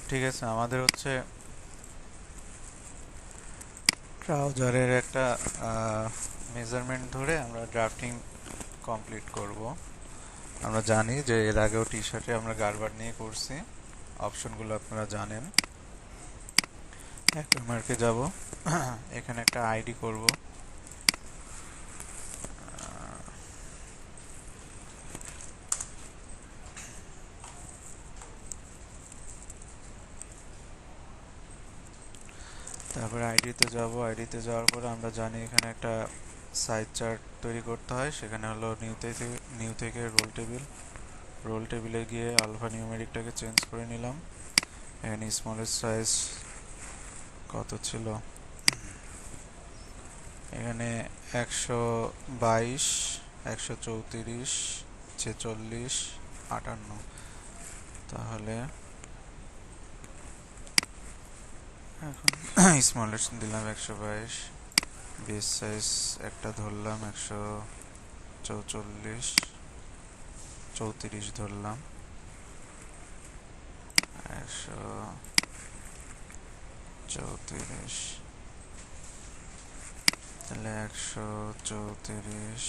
ঠিক আছে, আমাদের হচ্ছে ট্রাউজারের একটা মেজারমেন্ট ধরে আমরা ড্রাফটিং কমপ্লিট করব। আমরা জানি যে এর আগেও টি শার্টে আমরা গারবার নিয়ে করছি। অপশনগুলো আপনারা জানেন। এক মার্কে যাব, এখানে একটা আইডি করব। তারপরে আইডিতে যাব। আইডিতে যাওয়ার পরে আমরা জানি এখানে একটা সাইজ চার্ট তৈরি করতে হয়। সেখানে হলো নিউ থেকে রোল টেবিলে গিয়ে আলফা নিউমেরিকটাকে চেঞ্জ করে নিলাম। এখানে স্মলের সাইজ কত ছিল, এখানে 122, 134, 46, 58। তাহলে এখন স্মলের দিলাম 122, বেস সাইজ একটা ধরলাম 144, 34 ধরলাম, 134, তাহলে 134,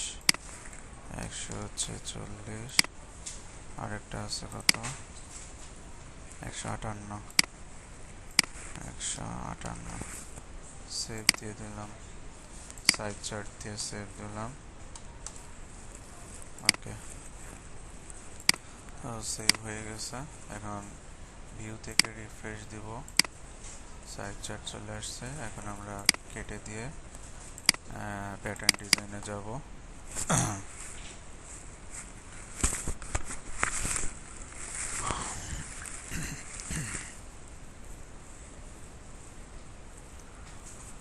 146, আরেকটা আছে কত, 158, 158। সেভ দিয়ে দিলাম, সাইজ চার্ট দিয়ে সেভ দিলাম। ওকে, সেভ হয়ে গেছে। এখন ভিউ থেকে রিফ্রেশ দিব, সাইজ চার্ট চলে আসছে। এখন আমরা কেটে দিয়ে প্যাটার্ন ডিজাইনে যাব।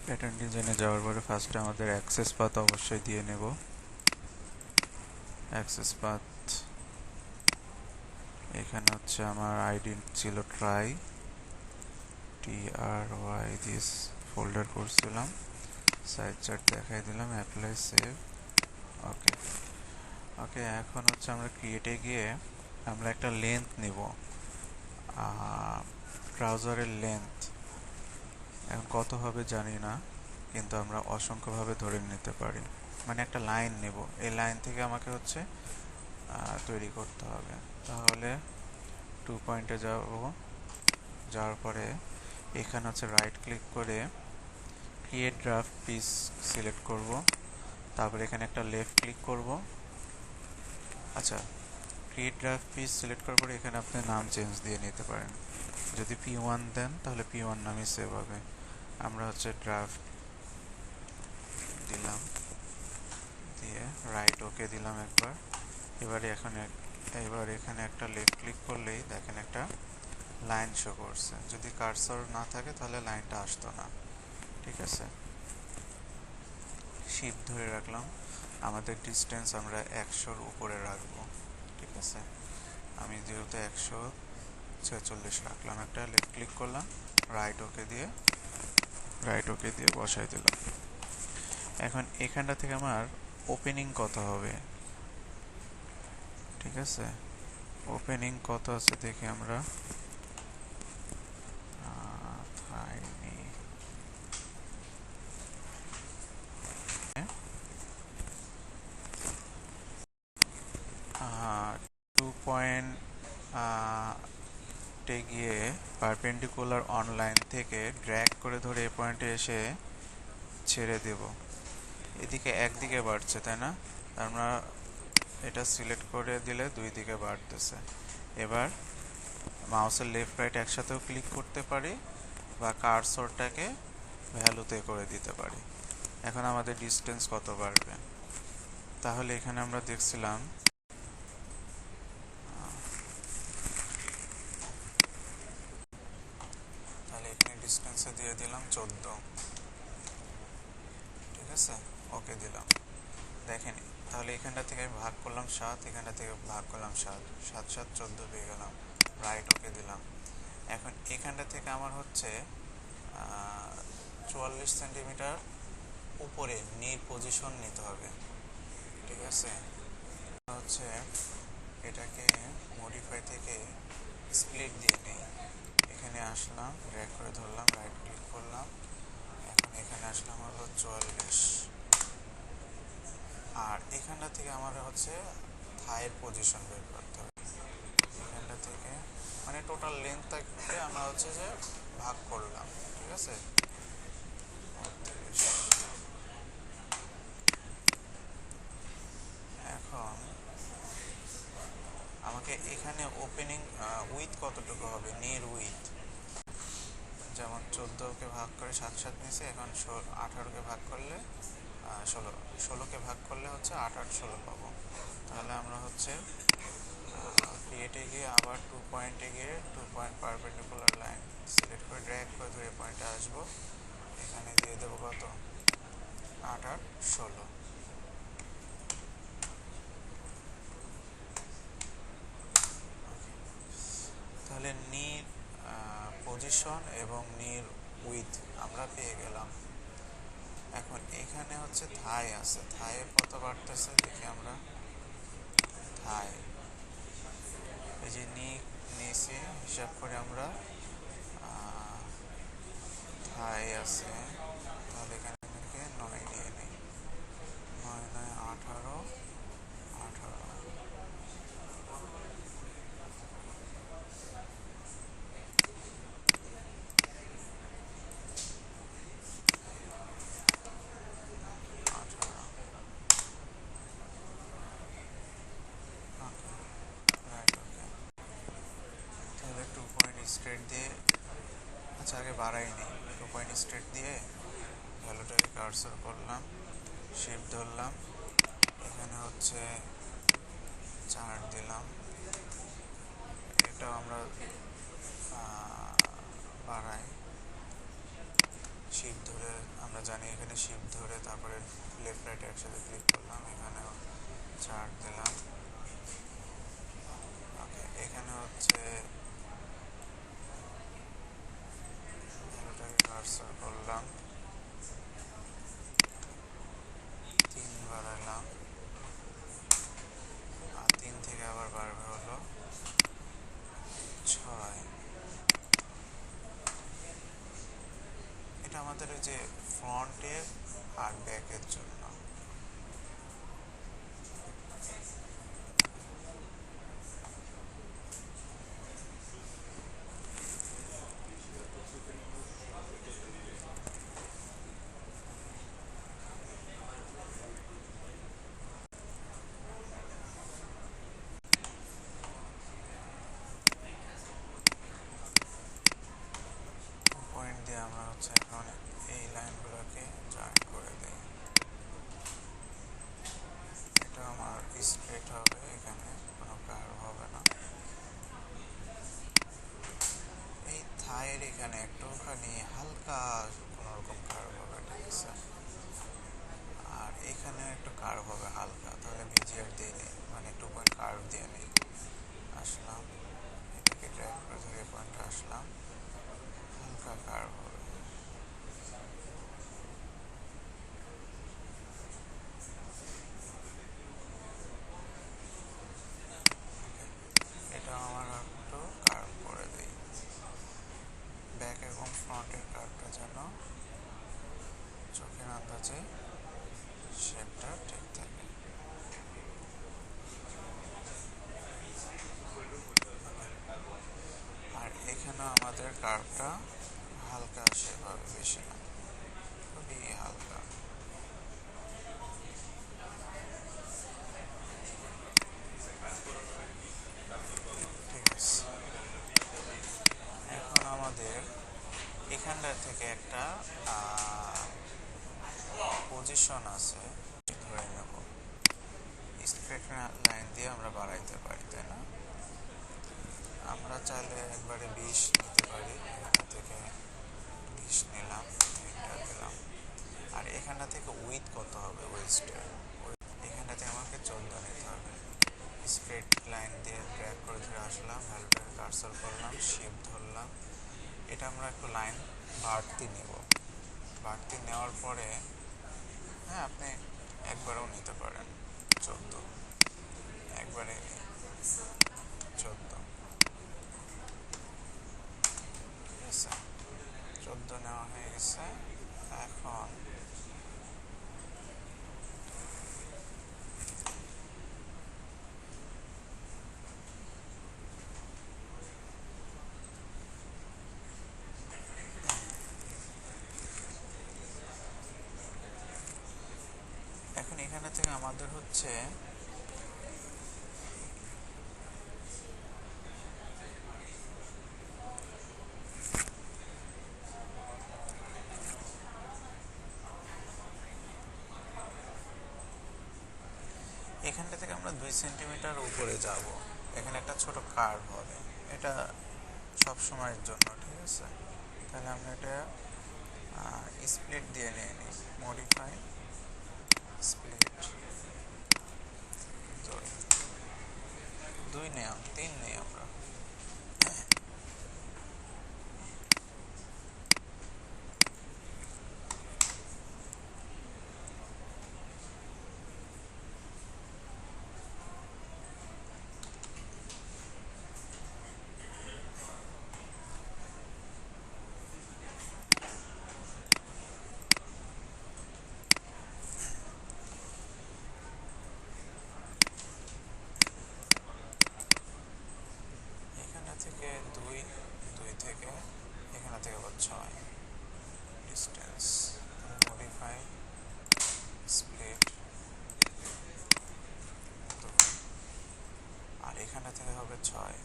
প্যাটার্ন ডিজাইনে যাওয়ার পরে ফার্স্টে আমাদের অ্যাক্সেস পাথ অবশ্যই দিয়ে নেব। অ্যাক্সেস পাথ এখানে হচ্ছে আমার আইডি ছিল TRY দিস ফোল্ডার করছিলাম। সাইজ চার্ট দেখাই দিলাম, অ্যাপ্লাই, সেভ। ওকে ওকে, এখন হচ্ছে আমরা ক্রিয়েটে গিয়ে আমরা একটা লেন্থ নিব, ট্রাউজারের লেন্থ। এখন কত হবে জানি না, কিন্তু আমরা অসংখ্যভাবে ধরে নিতে পারি। মানে একটা লাইন নেব, এই লাইন থেকে আমাকে হচ্ছে তৈরি করতে হবে। তাহলে 2 পয়েন্টে যাব, যাওয়ার পরে এখানে হচ্ছে রাইট ক্লিক করে ক্রিয়েট ড্রাফট পিস সিলেক্ট করব। তারপরে এখানে একটা লেফট ক্লিক করব। আচ্ছা, ক্রিয়েট ড্রাফট পিস সিলেক্ট করার পরে এখানে আপনি নাম চেঞ্জ দিয়ে নিতে পারেন। যদি P1 দেন তাহলে P1 নামই সেভ হবে। আমরা হচ্ছে ড্রাফট দিলাম, দিয়ে রাইট ওকে দিলাম একবার। এবার এখানে একটা লেফট ক্লিক করলেই দেখেন একটা লাইন শো করছে। যদি কার্সর না থাকে তাহলে লাইনটা আসতো না। ঠিক আছে, শিফট ধরে রাখলাম। আমাদের ডিস্টেন্স আমরা 100-র উপরে রাখবো। ঠিক আছে, আমি যেহেতু 146 রাখলাম, একটা লেফট ক্লিক করলাম, রাইট ওকে দিয়ে বসাই দিলাম। এখন এখানটা থেকে আমার ওপেনিং কত হবে, ঠিক আছে, ওপেনিং কত আছে দেখি আমরা। টু পয়েন্টে গিয়ে পারপেন্ডিকুলার অনলাইন থেকে ড্র্যাগ করে ধরে এই পয়েন্টে এসে ছেড়ে দেব। এদিকে একদিকে বাড়ছে, তাই না? আমরা এটা সিলেক্ট করে দিলে দুই দিকে বাড়তেছে। এবার মাউসের লেফট রাইট একসাথেও ক্লিক করতে পারি, বা কার্সরটাকে ভ্যালুতে করে দিতে পারি। এখন আমাদের ডিস্টেন্স কত বাড়বে, তাহলে এখানে আমরা দেখছিলাম তাহলে এখানে ডিস্টেন্সে দিয়ে দিলাম 14। ঠিক আছে, ওকে দিলাম। দেখেন, তাহলে এখানটা থেকে ভাগ করলাম 7, এখানটা থেকে ভাগ করলাম 7, 7 7 14 পেয়ে গেলাম। রাইট ওকে দিলাম। এখন এখানটা থেকে আমার হচ্ছে 44 সেন্টিমিটার উপরে নির পজিশন নিতে হবে। ঠিক আছে, হচ্ছে এটাকে মডিফাই থেকে স্প্লিট দিয়ে নিই। আসলাম, ড্র্যাগ করে ধরলাম, রাইট ক্লিক করলাম, এখন এখানে আসলাম হলো 44, আর এখানটা থেকে আমার হচ্ছে থাইয়ের পজিশন বের করতে হবে। এখানটা থেকে মানে টোটাল লেন্থটাকে আমরা হচ্ছে যে ভাগ করলাম, ঠিক আছে। এখন আমাকে এখানে ওপেনিং উইথ কতটুকু হবে, নির উইথ, যেমন 14কে ভাগ করে 7 7 নিয়েছে, এখন 18কে ভাগ করলে 16কে ভাগ করলে হচ্ছে 8 8 16 পাবো। তাহলে আমরা হচ্ছে ক্রিয়েটে গিয়ে আবার 2 পয়েন্টে গিয়ে 2 পয়েন্ট পারপেন্ডিকুলার লাইন সিলেক্ট করে ড্র্যাগ করে ধরে পয়েন্টে আসবো, এখানে দিয়ে দেবো কত, 8 8 16। তাহলে নির পজিশন এবং নির উইথ আমরা পেয়ে গেলাম। এখন এখানে হচ্ছে থাই আছে, থাইয়ের কত বাড়তেছে দেখি আমরা। থাই এই যে নিচে হিসাব করে আমরা থাই আছে, তাহলে এখানে থেকে 9 দিয়ে নিই, 9 9 18 18, স্ট্রেট দিয়ে, আচ্ছা আগে বাড়াই নেই, 2 পয়েন্ট স্ট্রেট দিয়ে ভ্যালুটাকে কার্সর করলাম, শিফট ধরলাম, এখানে হচ্ছে 4 দিলাম, এটাও আমরা বাড়াই, শিফট ধরে, আমরা জানি এখানে শিফট ধরে তারপরে লেফট রাইট একসাথে ক্লিক করলাম, এখানেও 4 দিলাম। ওকে, এখানে হচ্ছে কার্সর করলাম, 3 বাড়ালাম, আর 3 থেকে আবার বাড়বে হলো 6। এটা আমাদের যে ফ্রন্টের আর ব্যাকের জন্য। পয়েন্ট দিয়ে আমরা হচ্ছে এখন এই লাইনগুলোকে জয়েন করে দিই, এটা আমার স্ট্রেট হবে, এখানে কোনো কার্ভ হবে না। এই থাইয়ের এখানে একটুখানি হালকা কোনোরকম কার্ভ হবে, ঠিক আছে, আর এখানে একটু কার্ভ হবে হালকা, তাহলে বিজিআর দিয়ে নিই, মানে 2 পয়েন্ট কার্ভ দিয়ে নিই, আসলাম, এটাকে ড্র্যাগ করে ধরে পয়েন্টে আসলাম, হালকা কার্ভ হবে। এটা আমার একটু কার্ভ করে দিই, ব্যাক এবং ফ্রন্টের কার্ভটা যেন চোখের আন্দাজে শেপটা ঠিক থাকে। আর এখানেও আমাদের কার্ভটা হালকা শেপ হবে, বেশি না, খুবই হালকা। ঠিক আছে, এখন আমাদের এখানটা থেকে একটা পজিশন আছে, ধরে নেব, স্ট্রেট লাইন দিয়ে আমরা বাড়াইতে পারি, তাই না? আমরা চাইলে একবারে 20 নিতে পারি, এখান থেকে 20 নিলাম, এটা দিলাম, আর এখানটা থেকে উইথ কত হবে, ওয়েস্টের এখানটাতে আমাকে 14 নিতে হবে। স্ট্রেট লাইন দিয়ে ড্র্যাগ করে ধরে আসলাম, ভ্যালুটাকে কার্সর করলাম, শিফট ধরলাম, এটা আমরা একটু লাইন বাড়তি নেব, বাড়তি নেওয়ার পরে হ্যাঁ আপনি একবারও নিতে পারেন 14, একবারে 14, নেওয়া হয়ে গেছে। এখন এখানে থেকে আমাদের হচ্ছে এখানটা থেকে আমরা 2 সেন্টিমিটার উপরে যাব। এখানে একটা ছোট কার্ভ হবে, এটা সব সময়ের জন্য, ঠিক আছে? তাহলে আমরা এটা স্প্লিট দিয়ে নিয়ে নিই, মডিফাই স্প্লিট 2 নেই, 3 নেই আমরা। থেকে 2 থেকে এখানে থেকে আবার 6 ডিস্টেন্স, মডিফাই স্প্লিট, আর এখানে থেকে হবে 6।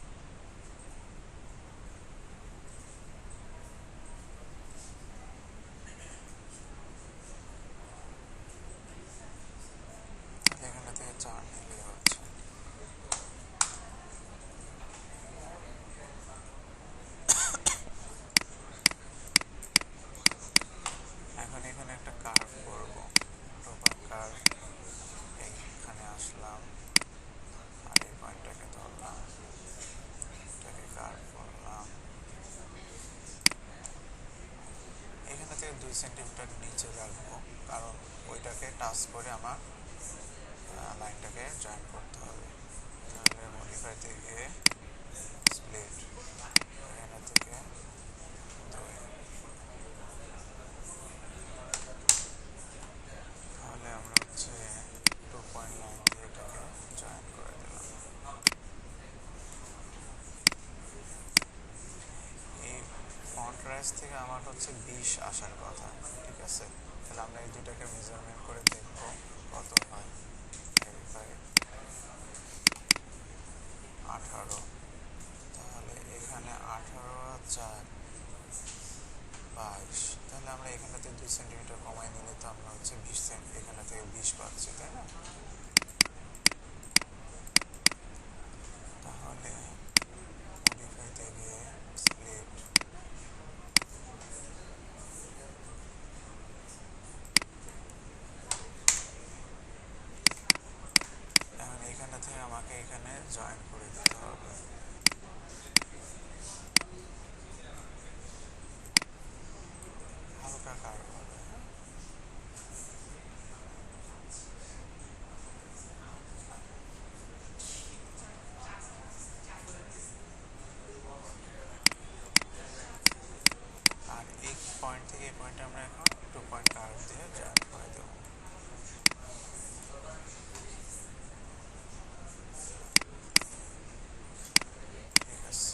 এখানে থেকে 4 নিলে হচ্ছে। এখন এখানে একটা কার্ভ করব, টোপার কার্ভ। এইখানে আসলাম আর এই পয়েন্টটাকে ধরলাম, এটাকে কার্ভ করলাম। এখানে থেকে 2 সেন্টিমিটার নিচে রাখবো, কারণ ওইটাকে টাচ করে আমার লাইনটাকে জয়েন করতে হবে। তাহলে মডিফাই থেকে স্প্লিট, এখানে থেকে 2, তাহলে আমরা হচ্ছে 2.9 দিয়ে এটাকে জয়েন করে দিলাম। এই ফন্ট রাইজ থেকে আমার হচ্ছে 20 আসার কথা, ঠিক আছে? তাহলে আমরা এই দুটাকে মেজারমেন্ট করে দেখবো কত হয়। 18, তাহলে এখানে 18 আর 4 22। তাহলে আমরা এখানে থেকে 2 সেন্টিমিটার কমাই নিলে তো আমরা হচ্ছে 20 সেন্ট, এখানে থেকে 20 পাচ্ছি, তাই না? তাহলে মডিফাই থেকে স্প্লিট, এখন এখানে থেকে আমাকে এখানে জয়েন করে দিতে হবে। হালকা কার্ভ হবে। আর এই পয়েন্ট থেকে এই পয়েন্টে আমরা এখন 2 পয়েন্ট কার্ভ দিয়ে জয়েন করে দেবো। ঠিক আছে,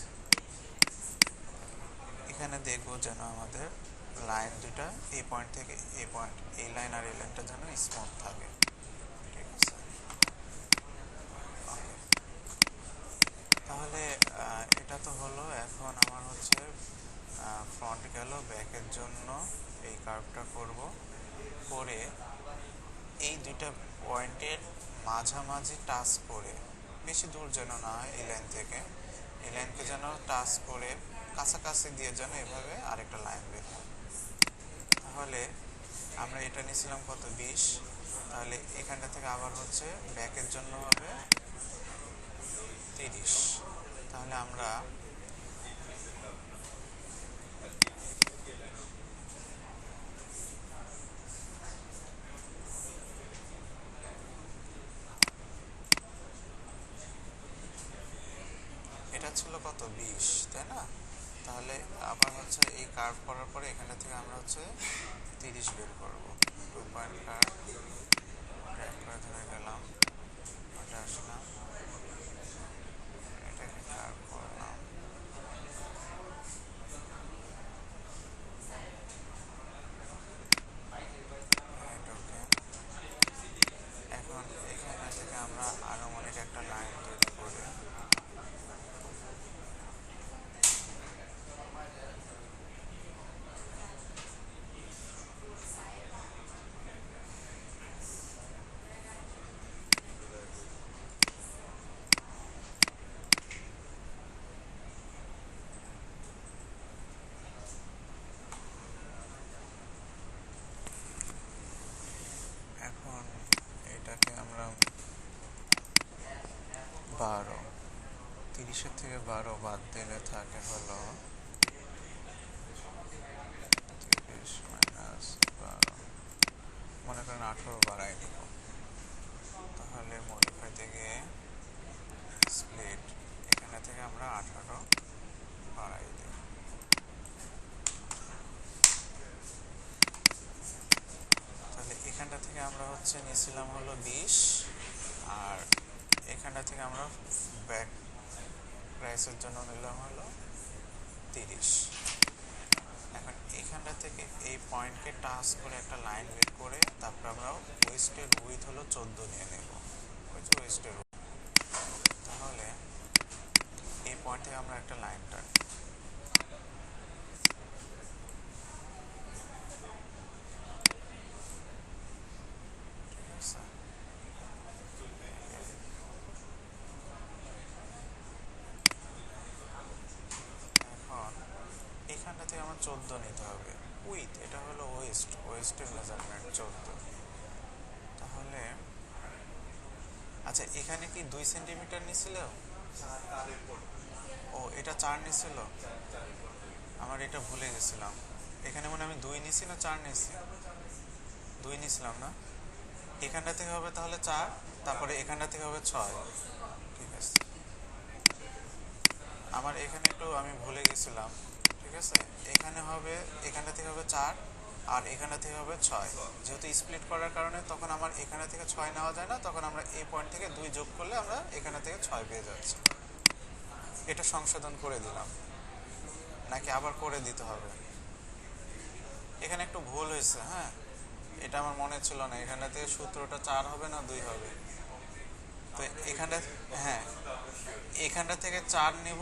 এখানে দেখবো যেন আমাদের লাইন দুটা এই পয়েন্ট থেকে এই পয়েন্ট, এই লাইন আর এই লাইনটা যেন স্মুথ থাকে, ঠিক আছে? তাহলে এটা তো হলো। এখন আমার হচ্ছে ফ্রন্ট গেল, ব্যাকের জন্য এই কার্ভটা করব, করে এই দুইটা পয়েন্টের মাঝামাঝি টাচ করে, বেশি দূর যেন না হয় এই লাইন থেকে, এই লাইনকে যেন টাচ করে কাছাকাছি দিয়ে যেন এভাবে আরেকটা লাইন বের হয়। তাহলে আমরা এটা নিয়েছিলাম কত, 20। তাহলে এখানটা থেকে আবার হচ্ছে ব্যাকের জন্য হবে 30। তাহলে আমরা এটা ছিল কত, 20, তাই না? তাহলে আবার হচ্ছে এই কার্ভ করার পরে এখানে থেকে আমরা হচ্ছে 30 বের করবো। 2 পয়েন্ট কার্ভ ট্র্যাক করে ধরে গেলাম, এটা আসলাম, এটাকে কার্ভ করলাম, এটাকে। এখন এখানে থেকে আমরা আনুমানিক একটা লাইন তৈরি করে এখন এটাকে আমরা 12, 30-এর থেকে 12 বাদ দিলে থাকে হলো 30 মাইনাস 12, মনে করেন 18 বাড়াই দেব। তাহলে মডিফাই থেকে স্প্লিট, এখানে থেকে আমরা 18 বাড়াই দিই। তাহলে এখানটা থেকে আমরা হচ্ছে নিয়েছিলাম হলো 20, আর এখানটা থেকে আমরা ব্যাক প্রাইসের জন্য নিলাম হলো 30। এখন এখানটা থেকে এই পয়েন্টকে টাচ করে একটা লাইন বের করে তারপর আমরা ওয়েস্টের উইথ হলো 14 নিয়ে নেব, ওয়েস্টের। তাহলে এই পয়েন্ট থেকে আমরা একটা লাইন টানি, ঠিক আছে। এখন এখানটা থেকে আমার 14 নিতে হবে উইথ, এটা হলো ওয়েস্টের মেজারমেন্ট 14। তাহলে আচ্ছা, এখানে কি 2 সেন্টিমিটার নিছিল? ও, এটা 4 নিছিল, আমার এটা ভুলে গেছিলাম। এখানে মনে আমি 2 নিছি না 4 নিছি? 2 নিছিলাম না? এখানটা থেকে হবে তাহলে 4, তারপরে এখানটা থেকে হবে 6। ঠিক আছে, আমার এখানে একটু আমি ভুলে গেছিলাম। ঠিক আছে, এখানে হবে, এখানটা থেকে হবে 4 আর এখানটা থেকে হবে 6। যেহেতু স্প্লিট করার কারণে তখন আমার এখানে থেকে 6 নেওয়া যায় না, তখন আমরা এই পয়েন্ট থেকে 2 যোগ করলে আমরা এখানে থেকে 6 পেয়ে যাচ্ছি। এটা সংশোধন করে দিলাম, নাকি আবার করে দিতে হবে? এখানে একটু ভুল হয়েছে, হ্যাঁ, এটা আমার মনে ছিল না। এখানটা থেকে সূত্রটা 4 হবে না 2 হবে। তো এখানটা, হ্যাঁ, এখানটা থেকে 4 নিব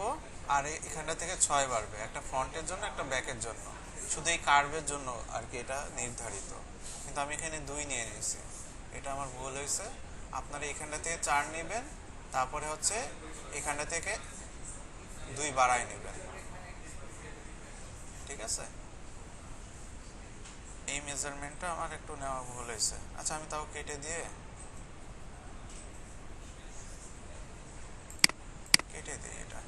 আর এখানটা থেকে 6 বাড়বে, একটা ফ্রন্টের জন্য একটা ব্যাকের জন্য, শুধু এই কার্ভের জন্য আর কি এটা নির্ধারিত। কিন্তু আমি এখানে 2 নিয়ে নিয়েছি, এটা আমার ভুল হয়েছে। আপনারা এখানটা থেকে 4 নেবেন, তারপরে হচ্ছে এখানটা থেকে 2 বাড়াই নেবেন, ঠিক আছে। এই মেজারমেন্টটা আমার একটু নেওয়া ভুল হয়েছে। আচ্ছা, আমি তাও কেটে দিই এটা।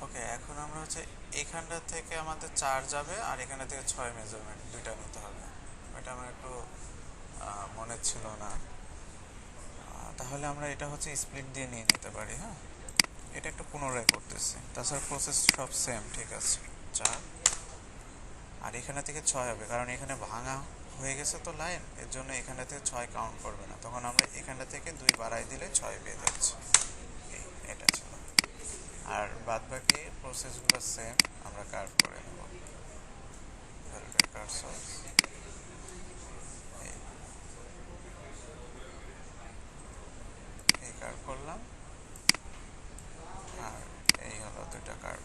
ওকে, এখন আমরা হচ্ছে এখানটা থেকে আমাদের 4 যাবে আর এখানটা থেকে 6 মেজারমেন্ট দুইটা নিতে হবে। এটা আমার একটু মনে ছিল না। তাহলে আমরা এটা হচ্ছে স্প্লিট দিয়ে নিয়ে নিতে পারি। হ্যাঁ, এটা একটু পুনরায় করতেছি, তাছাড়া প্রসেস সব সেম, ঠিক আছে। 4 আর এখানে থেকে 6 হবে, কারণ এখানে ভাঙা হয়ে গেছে তো লাইন, এর জন্য এখানটা থেকে 6 কাউন্ট করবে না, তখন আমরা এখানটা থেকে 2 বাড়াই দিলে 6 পেয়ে যাচ্ছে। এটা ছিল, আর বাদ বাকি প্রসেসগুলো সেম, আমরা কার্ভ করে নেব। এই কার্ভ করলাম, আর এই হলো 2টা কার্ভ।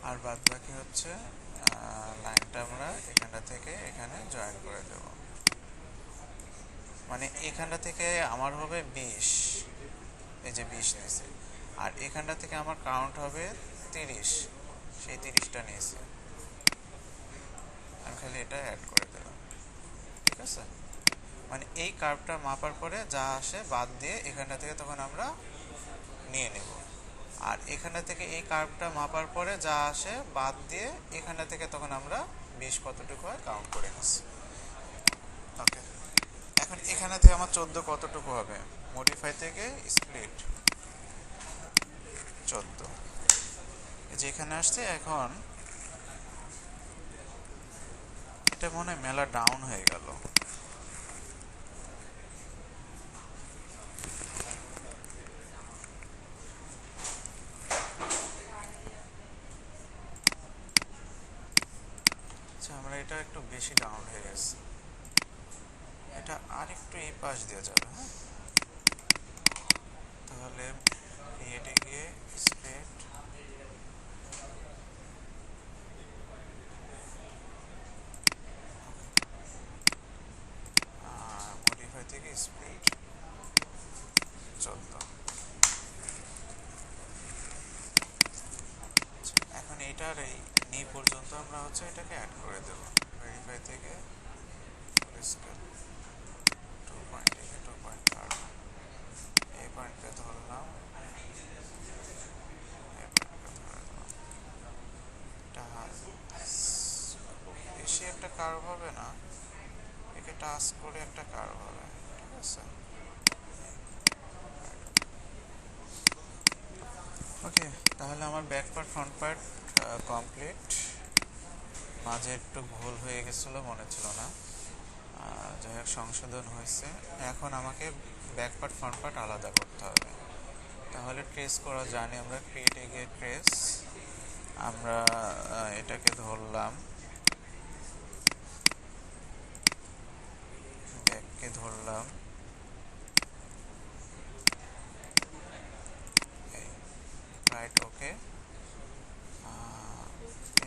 আর বাদ বাকি হচ্ছে লাইনটা আমরা এখানটা থেকে এখানে জয়েন করে দেব। মানে এখানটা থেকে আমার হবে 20, এই যে 20 নিয়েছে, আর এখানটা থেকে আমার কাউন্ট হবে 30, সেই 30টা নিয়েছে। আমি খালি এটা অ্যাড করে দিলাম, ঠিক আছে। মানে এই কার্ভটা মাপার পরে যা আসে বাদ দিয়ে এখানটা থেকে তখন আমরা নিয়ে নেব, আর এখানটা থেকে এই কার্ভটা মাপার পরে যা আসে বাদ দিয়ে এখানটা থেকে তখন আমরা 20 কতটুকু হয় কাউন্ট করে নিচ্ছি। ওকে, এখন এখানে থেকে আমার 14 কতটুকু হবে, মডিফাই থেকে স্প্লিট 14, যেখানে আসছে। এখন এটা মনে হয় মেলা ডাউন হয়ে গেল। আচ্ছা, আমরা এটা একটু বেশি ডাউন হয়ে গেছে, এটা আরেকটু এই পাশ দিয়ে যাবে। হ্যাঁ, তাহলে ক্রিয়েটে গিয়ে স্প্লিট, মডিফাই থেকে স্প্লিট 14। এখন এইটার এই নি পর্যন্ত আমরা হচ্ছে এটাকে অ্যাড করে দেব। ভেরিফাই থেকে স্কেল 2.2.3, এই পয়েন্টকে ধরলাম, এই পয়েন্টকে ধরে দিলাম। এটা বেশি একটা কার্ভ হবে না, একে টাচ করে একটা কার্ভ হবে, ঠিক আছে। ওকে, তাহলে আমার back part front part complete. মাঝে একটু ভুল হয়ে গেছিলো, মনে ছিল না, যাই হোক সংশোধন হয়েছে। এখন আমাকে ব্যাক পার্ট ফ্রন্ট পার্ট আলাদা করতে হবে। তাহলে ট্রেস করা জানি আমরা, ক্রিয়েটে গিয়ে ট্রেস, আমরা এটাকে ধরলাম, ব্যাককে ধরলাম, রাইট ওকে,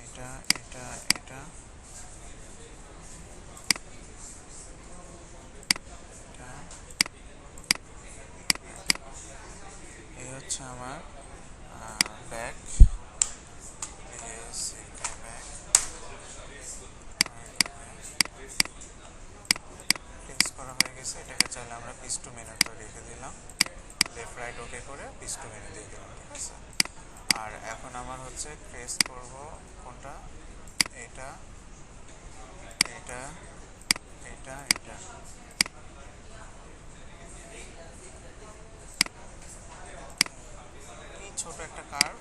এটা এটা এটা এই হচ্ছে আমার ব্যাক, ব্যাক ফিক্স করা হয়ে গেছে। এটাকে চাইলে আমরা পিস টু মিনিট রেখে দিলাম, লেফট রাইট ওকে করে পিস টু মিনিট দিয়ে দিলাম, ঠিক আছে। আর এখন আমার হচ্ছে ট্রেস করব কোনটা, এটা এটা এটা এটা, এই ছোট একটা কার্ভ,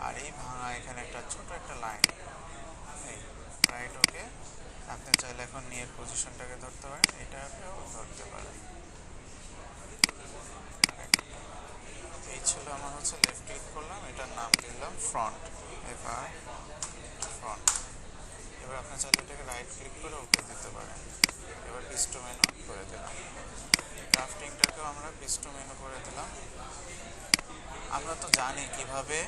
আর এই ভাঙা এখানে একটা ছোট একটা লাইন, এই রাইট ওকে। আপনি চাইলে এখন নিয়ের পজিশনটাকে ধরতে পারেন, এটাকেও ধরতে পারেন। এই ছিল আমার হচ্ছে লেফট ক্লিক করলাম, এটার নাম দিলাম ফ্রন্ট, এবার ফ্রন্ট। এবার আপনি চাইলে এটাকে রাইট ক্লিক করে ওকে দিতে পারেন। এবার পিস টু মেনু করে দিলাম, ড্রাফটিংটাকেও আমরা পিস টু মেনু করে দিলাম। আমরা তো জানি কিভাবে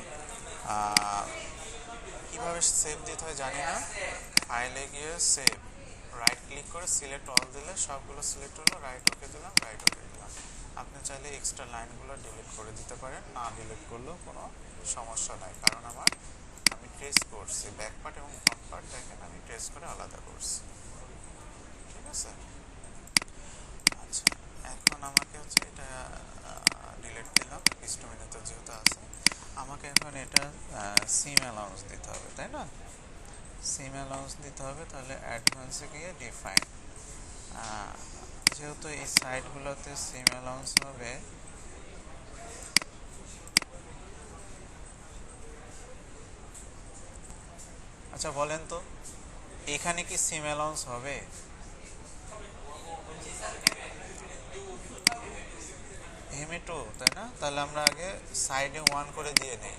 কিভাবে সেভ দিতে হয়, জানি না। ফাইলে গিয়ে সেভ, রাইট ক্লিক করে সিলেক্ট অল দিলে সবগুলো সিলেক্ট হলো, রাইট ওকে দিলাম, রাইট ওকে দিলাম। আপনি চাইলে এক্সট্রা লাইনগুলো ডিলিট করে দিতে পারেন, না ডিলিট করলেও কোনো সমস্যা নাই, কারণ আমি ট্রেস করছি ব্যাক পার্ট এবং ফ্রন্ট পার্ট, দেখেন আমি ট্রেস করে আলাদা করছি, ঠিক আছে। আচ্ছা, এখন আমাকে হচ্ছে এটা ডিলিট দিলাম, পিস টু মেনুতে যেহেতু আছে। আমাকে এখন এটা সিম অ্যালাউন্স দিতে হবে, তাই না? সিম অ্যালাউন্স দিতে হবে, তাহলে অ্যাডভান্সে গিয়ে ডিফাইন, যেহেতু এই সাইটগুলোতে সিম অ্যালাউন্স হবে, আচ্ছা বলেন তো এখানে কি সিম অ্যালাউন্স হবে? এমএ2, তাই না? তাহলে আমরা আগে সাইডে 1 করে দিয়ে নেই।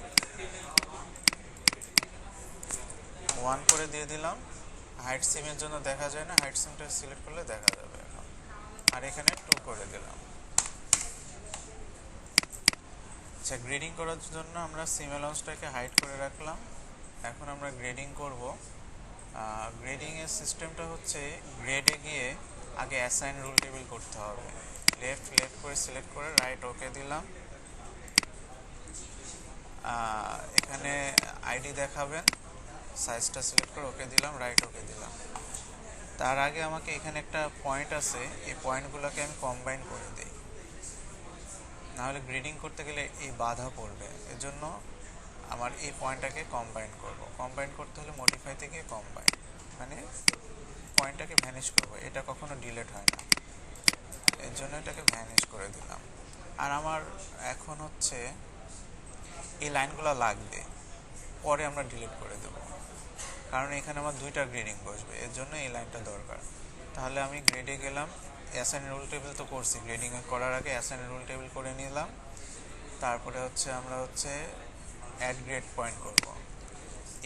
1 করে দিয়ে দিলাম। হাইট সিমের জন্য দেখা যায় না, হাইট সিমটা সিলেক্ট করলে দেখা যাবে এখন। আর এখানে 2 করে দিলাম। আচ্ছা, গ্রেডিং করার জন্য আমরা সিম অ্যালাউন্সটাকে হাইড করে রাখলাম। এখন আমরা গ্রেডিং করব। গ্রেডিংয়ের সিস্টেমটা হচ্ছে, গ্রেডে গিয়ে আগে অ্যাসাইন রুল টেবিল করতে হবে। লেফট করে সিলেক্ট করে রাইট ওকে দিলাম। এখানে আইডি দেখাবেন, সাইজটা সিলেক্ট করে ওকে দিলাম, রাইট ওকে দিলাম। তার আগে আমাকে এখানে একটা পয়েন্ট আছে, এই পয়েন্টগুলোকে আমি কম্বাইন করে দিই, নাহলে গ্রেডিং করতে গেলে এই বাধা পড়বে। এজন্য আমার এই পয়েন্টটাকে কম্বাইন করব। কম্বাইন করতে হলে মডিফাই থেকে কম্বাইন, মানে পয়েন্টটাকে ভ্যানিশ করব, এটা কখনো ডিলিট হয় না, এর জন্য এটাকে ভ্যানিশ করে দিলাম। আর আমার এখন হচ্ছে এই লাইনগুলো লাগবে, পরে আমরা ডিলিট করে দেব, কারণ এখানে আমার 2টা গ্রেডিং বসবে, এর জন্য এই লাইনটা দরকার। তাহলে আমি গ্রেডে গেলাম, অ্যাসাইন রুল টেবিল তো করছি, গ্রেডিং করার আগে অ্যাসাইন রুল টেবিল করে নিলাম। তারপরে হচ্ছে আমরা অ্যাড গ্রেড পয়েন্ট করব।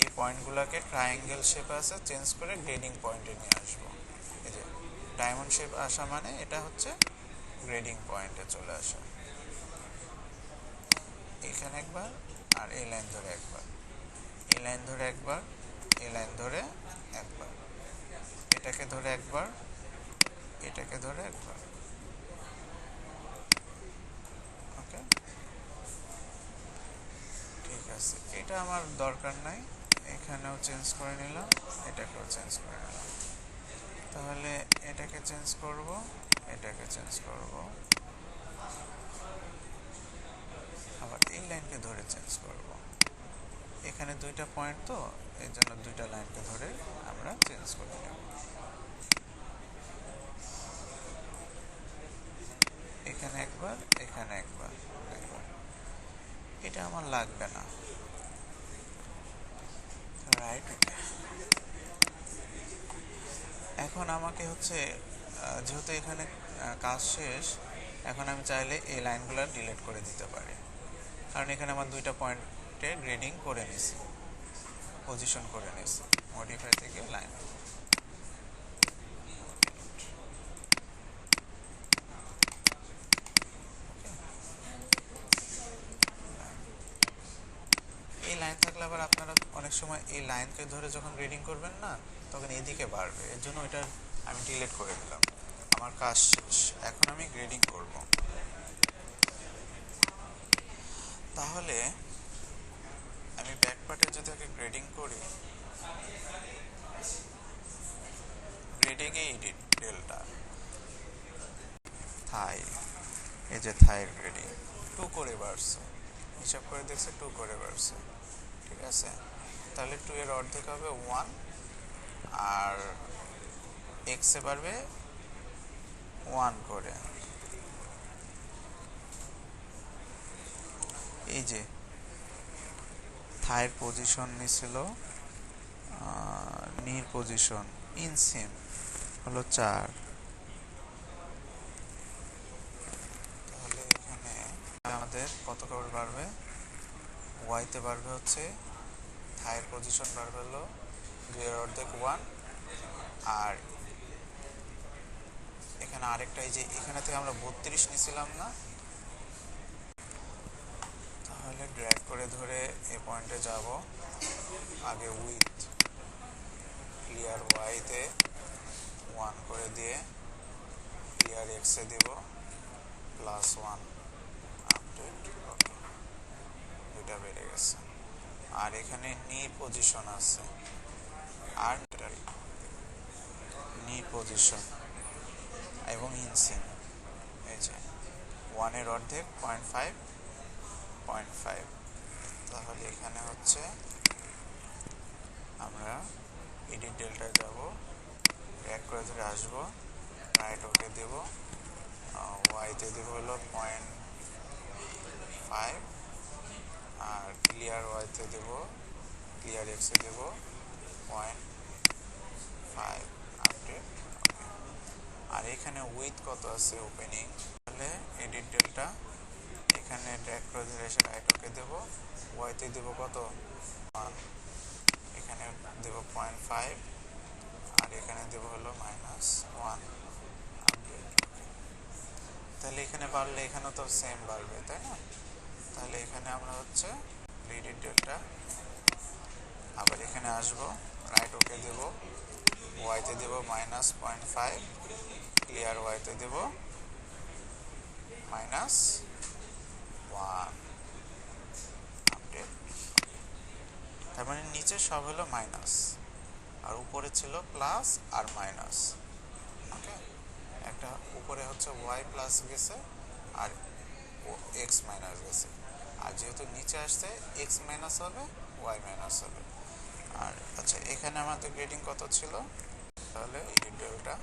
এই পয়েন্টগুলোকে ট্রায়াঙ্গেল শেপ আছে চেঞ্জ করে গ্রেডিং পয়েন্টে নিয়ে আসবো। এই যে ডায়মন্ড শেপ আসা মানে এটা হচ্ছে গ্রেডিং পয়েন্টে চলে আসা। এখানে একবার, আর এই লাইন ধরে একবার, এই লাইন ধরে একবার, এই লাইন ধরে একবার, এটাকে ধরে একবার, এটাকে ধরে একবার। ওকে, ঠিক আছে, এটা আমার দরকার নাই, এখানেও চেঞ্জ করে নিলাম, এটাকেও চেঞ্জ করে নিলাম। তাহলে এটাকে চেঞ্জ করব, এটাকে চেঞ্জ করব, আবার এই লাইনকে ধরে চেঞ্জ করব। এখানে 2টা পয়েন্ট তো, এই জন্য 2টা লাইনকে ধরে আমরা চেঞ্জ করে নেব। এখানে একবার, এখানে একবার, একবার। এটা আমার লাগবে না, রাইট। এখন আমাকে যেহেতু এখানে কাজ শেষ, এখন আমি চাইলে এই লাইনগুলো ডিলিট করে দিতে পারি, কারণ এখানে আমার 2টা পয়েন্টে গ্রেডিং করে নিছি, পজিশন করে নিছি। মডিফাই থেকে লাইন, এই লাইন থাকলে আবার আপনারা অনেক সময় এই লাইনকে ধরে যখন গ্রেডিং করবেন না, তখন এদিকে বাড়বে, এর জন্য এটা আমি ডিলিট করে দিলাম। আমার কাজ শেষ, এখন আমি গ্রেডিং করব। তাহলে আমি ব্যাক পার্টে যদি আগে গ্রেডিং করি, গ্রেডিং এ এডিট ডেল্টা থাই, এই যে থাইয়ের গ্রেডিং 2 করে বাড়ছে, হিসাব করে দেখছে 2 করে বাড়ছে, ঠিক আছে। তাহলে 2 এর অর্ধেক হবে 1, আর এক্সে বাড়বে 1 করে। এই যে থাইয়ের পজিশন নিছিল, নির পজিশন ইনসিম হলো 4, তাহলে এখানে আমাদের কত করে বাড়বে, ওয়াইতে বাড়বে হচ্ছে, থাইয়ের পজিশন বাড়বে হলো 2 এর অর্ধেক 1, আর এখানে আরেকটা, এই যে এখানে থেকে আমরা 32 নিছিলাম না, তাহলে ড্র্যাগ করে ধরে এই পয়েন্টে যাব, আগে উইথ ক্লিয়ার ওয়াইতে 1 করে দিয়ে ক্লিয়ার এক্সে দেব +1 আপডেট। ওকে, 2টা বেড়ে গেছে। আর এখানে নি পজিশন আছে, আর নি পজিশন এবং ইনসিন, এই যে 1 এর অর্ধেক 0.5, 0.5। তাহলে এখানে আমরা এডিট ডেল্টায় যাব, ড্র্যাগ করে ধরে আসবো, রাইট ওকে দেব, ওয়াইতে দেব হলো 0.5, আর ক্লিয়ার ওয়াইতে দেব, ক্লিয়ার এক্সে দেব 0.5 আপডেট। ওকে, আর এখানে উইথ কত আছে ওপেনিং, তাহলে এডিট ডেল্টা, এখানে ড্র্যাগ করে ধরে এসে রাইট ওকে দেব, ওয়াইতে দেব কত 1, এখানে দেব 0.5 আর এখানে দেব হলো -1 আপডেট। তাহলে এখানে বাড়লে এখানেও তো সেম বাড়বে, তাই না? তাহলে এখানে আমরা হচ্ছে রিডিট ডেল্টা, আবার এখানে আসবো, রাইট ওকে দেব, ওয়াইতে দেব -0.5, ক্লিয়ার ওয়াইতে দেব -1 আপডেট। তার মানে নিচে সব হলো মাইনাস আর উপরে ছিল প্লাস আর মাইনাস। ওকে, একটা উপরে হচ্ছে ওয়াই প্লাস গেছে আর এক্স মাইনাস গেছে, আর যেহেতু নিচে আসছে এক্স মাইনাস হবে, ওয়াই মাইনাস হবে। আর আচ্ছা, এখানে আমাদের গ্রেডিং কত ছিল? তাহলে এই ডেলটা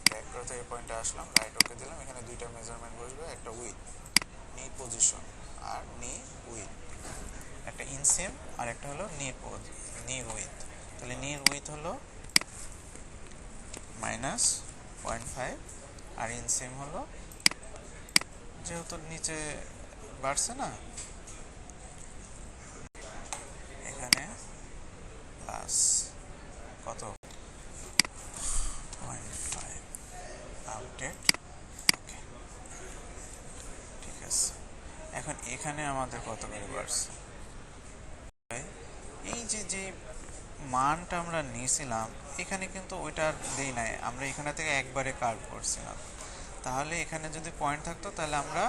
ব্যাক করতে এই পয়েন্টে আসলাম, রাইট ওকে দিলাম, এখানে দুইটা মেজারমেন্ট বসবে, একটা উইথ নি পজিশন আর নি উইথ, একটা ইনসেম আর একটা হলো নির উইথ। তাহলে নির উইথ হলো -0.5 আর ইনসেম হলো, যেহেতু নিচে বাড়ছে না, এখানে প্লাস কত 0.5 আপডেট। ওকে, ঠিক আছে। এখন এখানে আমাদের কত করে বাড়ছে? এই যে মানটা আমরা নিয়েছিলাম এখানে কিন্তু ওইটা আর দেই নাই, আমরা এখানে থেকে একবারে কার্ভ করছিলাম। তাহলে এখানে যদি পয়েন্ট থাকতো তাহলে আমরা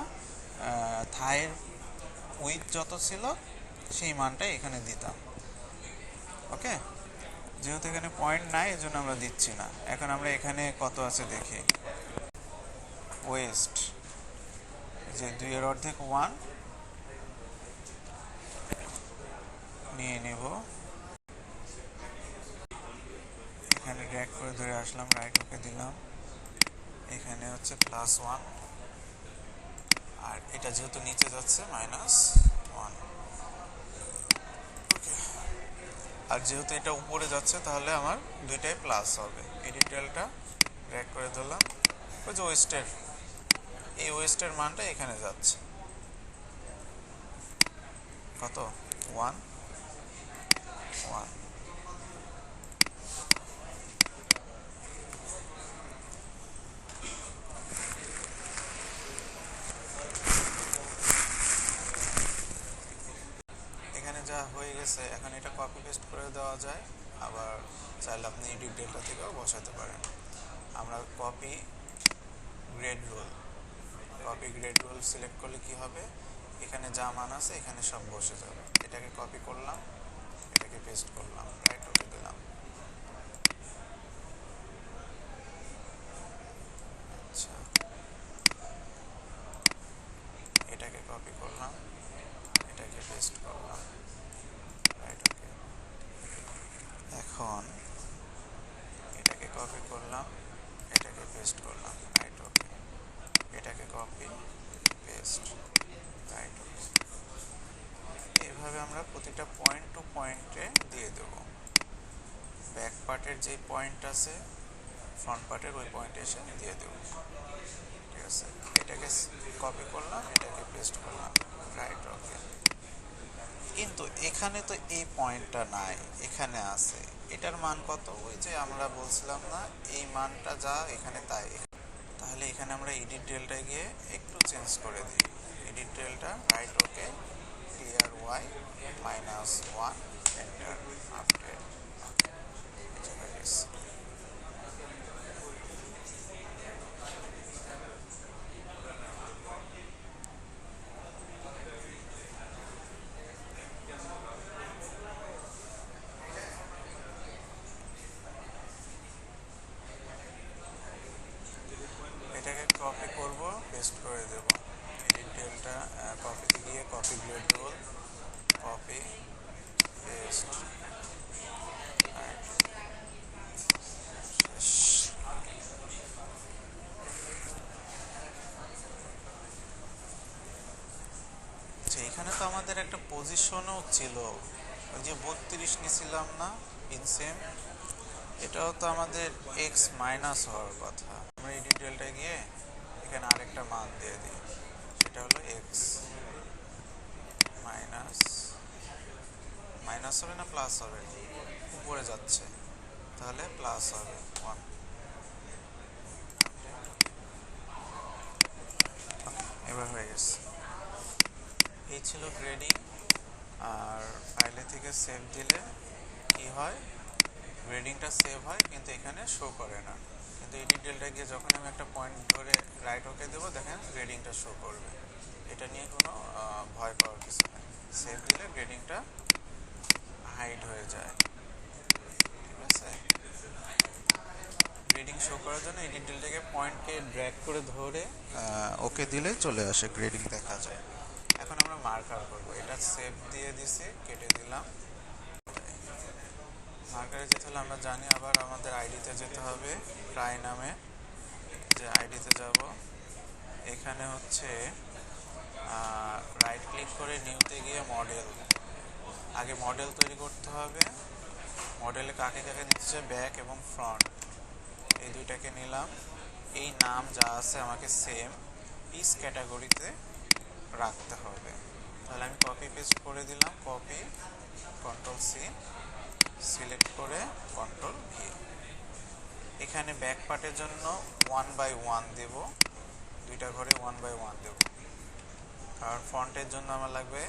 থায়ের উইথ যত ছিল সেই মানটাই এখানে দিতাম। ওকে, যেহেতু এখানে পয়েন্ট নাই এজন্য আমরা দিচ্ছি না। এখন আমরা এখানে কত আছে দেখি, ওয়েস্ট যে 2 এর অর্ধেক 1 নিয়ে নেব, এখানে ড্র্যাগ করে ধরে আসলাম, রাইট ওকে দিলাম, এখানে হচ্ছে +1 আর এটা যেহেতু নিচে যাচ্ছে -1। ওকে, আর যেহেতু এটা উপরে যাচ্ছে তাহলে আমার দুইটাই প্লাস হবে। এই ডিটেলটা ড্র্যাগ করে দিলাম, ওই যে ওয়েস্টের, এই ওয়েস্টের মানটা এখানে যাচ্ছে কত 1 1। এখানে যা হয়ে গেছে, এখন এটা কপি পেস্ট করে দেওয়া যায়, আবার চাইলে আপনি এডিট ডেটা থেকেও বসাতে পারেন। আমরা কপি গ্রেড রোল সিলেক্ট করলে কি হবে, এখানে যা মান আছে এখানে সব বসে যাবে। এটাকে কপি করলাম, এটাকে পেস্ট করলাম, রাইট ওকে দিলাম। আচ্ছা, এটাকে কপি করলাম, এটাকে পেস্ট করলাম, রাইট ওকে। এখন এটাকে কপি করলাম, এটাকে পেস্ট করলাম, রাইট ওকে। এটাকে কপি পেস্ট, রাইট ওকে। এইভাবে আমরা প্রতিটা পয়েন্ট টু পয়েন্টে দিয়ে দেব। ব্যাক পার্টের যে পয়েন্ট আছে ফ্রন্ট পার্টের ওই পয়েন্টে এসে দিয়ে দেব, ঠিক আছে। এটাকে কপি করলাম, এটাকে পেস্ট করলাম, রাইট ওকে। কিন্তু এখানে তো এই পয়েন্টটা নাই, এখানে আছে, এটার মান কত? ওই যে আমরা বলছিলাম না, এই মানটা যা এখানে তাই। তাহলে এখানে আমরা এডিট ডেলটায় গিয়ে একটু চেঞ্জ করে দিই, edit delta, right okay, clear Y -1 enter, update. এটাকে কপি করব, পেস্ট করে দেব, এডিট ডেলটা, কপিতে গিয়ে copy grade roll, copy paste, এখানে তো আমাদের একটা পজিশনও ছিল, ওই যে 32 নিছিলাম না ইনসেম, এটাও তো আমাদের এক্স মাইনাস হওয়ার কথা। আমরা এই ডিটেলটা গিয়ে এখানে আরেকটা মান দিয়ে দিই, সেটা হলো এক্স মাইনাস মাইনাস হবে না প্লাস হবে? উপরে যাচ্ছে, তাহলে প্লাস হবে 1। এবার হয়ে গেছে। এই ছিল গ্রেডিং। আর ফাইলে থেকে সেভ দিলে কি হয়, গ্রেডিংটা সেভ হয় কিন্তু এখানে শো করে না। কিন্তু এডিট ডেল্টা গিয়ে যখন আমি একটা পয়েন্ট ধরে রাইট ওকে দেবো, দেখেন গ্রেডিংটা শো করবে। এটা নিয়ে কোনো ভয় পাওয়ার কিছু নেই। সেভ দিলে গ্রেডিংটা হাইড হয়ে যায়, ঠিক আছে? গ্রেডিং শো করার জন্য এডিট ডেল্টাকে পয়েন্টকে ড্র্যাগ করে ধরে ওকে দিলে চলে আসে, গ্রেডিং দেখা যায়। এখন আমরা মার্কার করব। এটা সেভ দিয়ে দিছি, কেটে দিলাম। মার্কারে যেতে হলে আমরা জানি আবার আমাদের আইডিতে যেতে হবে। ট্রাই নামে যে আইডিতে যাব, এখানে হচ্ছে রাইট ক্লিক করে নিউতে গিয়ে মডেল, আগে মডেল তৈরি করতে হবে। মডেলে কাকে কাকে দিতে চাই, ব্যাক এবং ফ্রন্ট, এই দুইটাকে নিলাম। এই নাম যা আছে আমাকে সেম পিস ক্যাটাগরিতে রাখতে হবে। তাহলে আমি কপি পেস্ট করে দিলাম, কপি, কন্ট্রোল সি, সিলেক্ট করে কন্ট্রোল ভি। এখানে ব্যাক পার্টের জন্য 1/1 দেব, দুইটা ঘরে 1/1 দেব, কারণ ফ্রন্টের জন্য আমার লাগবে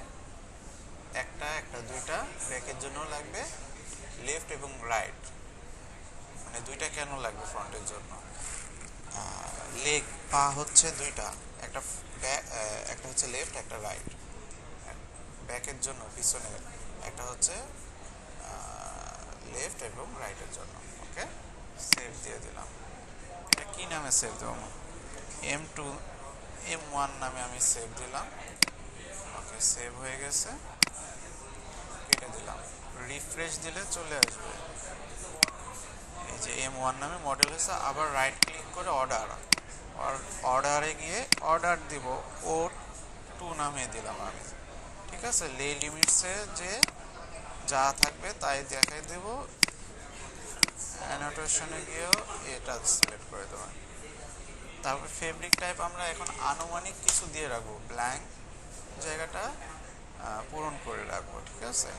একটা একটা, দুইটা। ব্যাকের জন্য লাগবে লেফট এবং রাইট, মানে দুইটা কেন লাগবে ফ্রন্টের জন্য, লেগ পা হচ্ছে দুইটা, একটা একটা হচ্ছে লেফট, একটা রাইট। ব্যাকের জন্য পিছনের একটা হচ্ছে লেফট এবং রাইটের জন্য। ওকে, সেভ দিয়ে দিলাম। এটা কী নামে সেভ দেবো? M2 M1 নামে আমি সেভ দিলাম। ওকে, সেভ হয়ে গেছে, কেটে দিলাম। রিফ্রেশ দিলে চলে আসবে, এই যে M1 নামে মডেল হয়েছে। আবার রাইট ক্লিক করে অর্ডারে গিয়ে অর্ডার দিব, O2 নামে দিলাম আমি, ঠিক আছে? লে লিমিটসে যে যা থাকবে তাই দেখাই দেব। অ্যানোটেশনে গিয়েও এটা সিলেক্ট করে দেবো। তারপর ফেব্রিক টাইপ আমরা এখন আনুমানিক কিছু দিয়ে রাখবো, ব্ল্যাঙ্ক জায়গাটা পূরণ করে রাখবো, ঠিক আছে?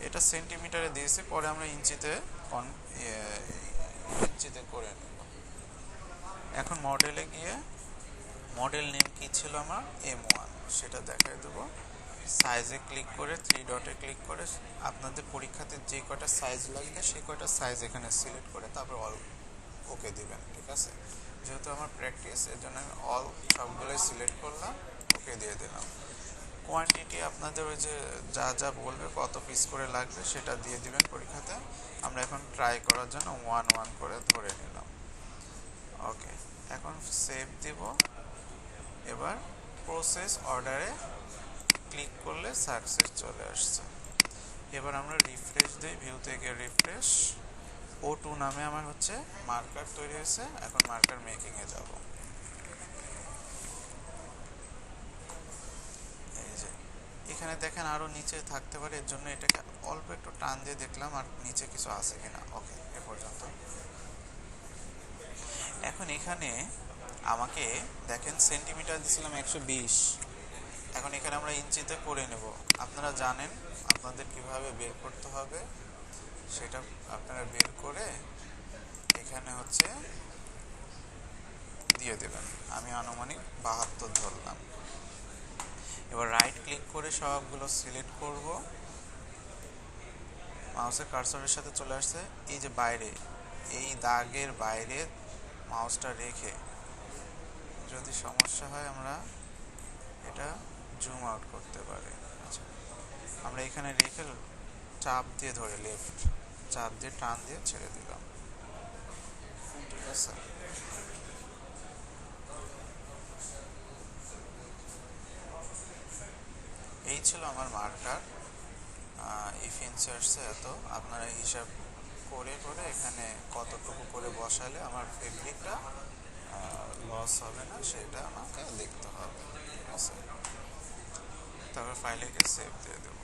এটা সেন্টিমিটারে দিয়েছি, পরে আমরা ইঞ্চিতে করে নেব। এখন মডেলে গিয়ে মডেল নেম কি ছিল আমার, M1, সেটা দেখাই দেবো। সাইজে ক্লিক করে 3 ডটে ক্লিক করে আপনাদের পরীক্ষাতে যে কয়টা সাইজ লাগবে সেই কয়টা সাইজ এখানে সিলেক্ট করে তারপর অল ওকে দিবেন, ঠিক আছে? যেহেতু আমার প্র্যাকটিস, এর জন্য আমি অল সবগুলোই সিলেক্ট করলাম, ওকে দিয়ে দিলাম। কোয়ান্টিটি আপনাদের ওই যে যা যা বলবে কত পিস করে লাগবে সেটা দিয়ে দিবেন পরীক্ষাতে। আমরা এখন ট্রাই করার জন্য 1 করে ধরে নিলাম। ওকে, এখন সেভ দিব। এবার প্রসেস অর্ডারে ক্লিক করলে সাকসেস চলে আসছে। এবার আমরা রিফ্রেশ দিই, ভিউ থেকে রিফ্রেশ। O2 নামে আমার হচ্ছে মার্কার তৈরি হয়েছে। এখন মার্কার মেকিংয়ে যাব। এই যে এখানে দেখেন আরও নিচে থাকতে পারে, এর জন্য এটাকে অল্প একটু টান দিয়ে দেখলাম আর নিচে কিছু আছে কিনা। ওকে, এ পর্যন্ত। এখন এখানে আমাকে দেখেন সেন্টিমিটার দিয়েছিলাম 120, এখন এখানে আমরা ইঞ্চিতে করে নেব। আপনারা জানেন আপনাদের কিভাবে বের করতে হবে, সেটা আপনারা বের করে এখানে হচ্ছে দিয়ে দেবেন। আমি আনুমানিক 72 ধরলাম। এবার রাইট ক্লিক করে সবগুলো সিলেক্ট করব, মাউসের কার্সরের সাথে চলে আসছে এই যে বাইরে, এই দাগের বাইরে মাউসটা রেখে, যদি সমস্যা হয় আমরা এটা জুম আউট করতে পারি। আচ্ছা, আমরা এখানে রেখে চাপ দিয়ে ধরে লেফট চাপ দিয়ে টান দিয়ে ছেড়ে দিলাম, ঠিক আছে? এই ছিল আমার মার্কার। ইফ ইঞ্চি আসছে এত, আপনারা হিসাব করে করে এখানে কতটুকু করে বসালে আমার ফেব্রিকটা লস হবে না সেটা আমাকে দেখতে হবে, ঠিক আছে? তারপর ফাইলে গিয়ে সেভ দিয়ে দেবো।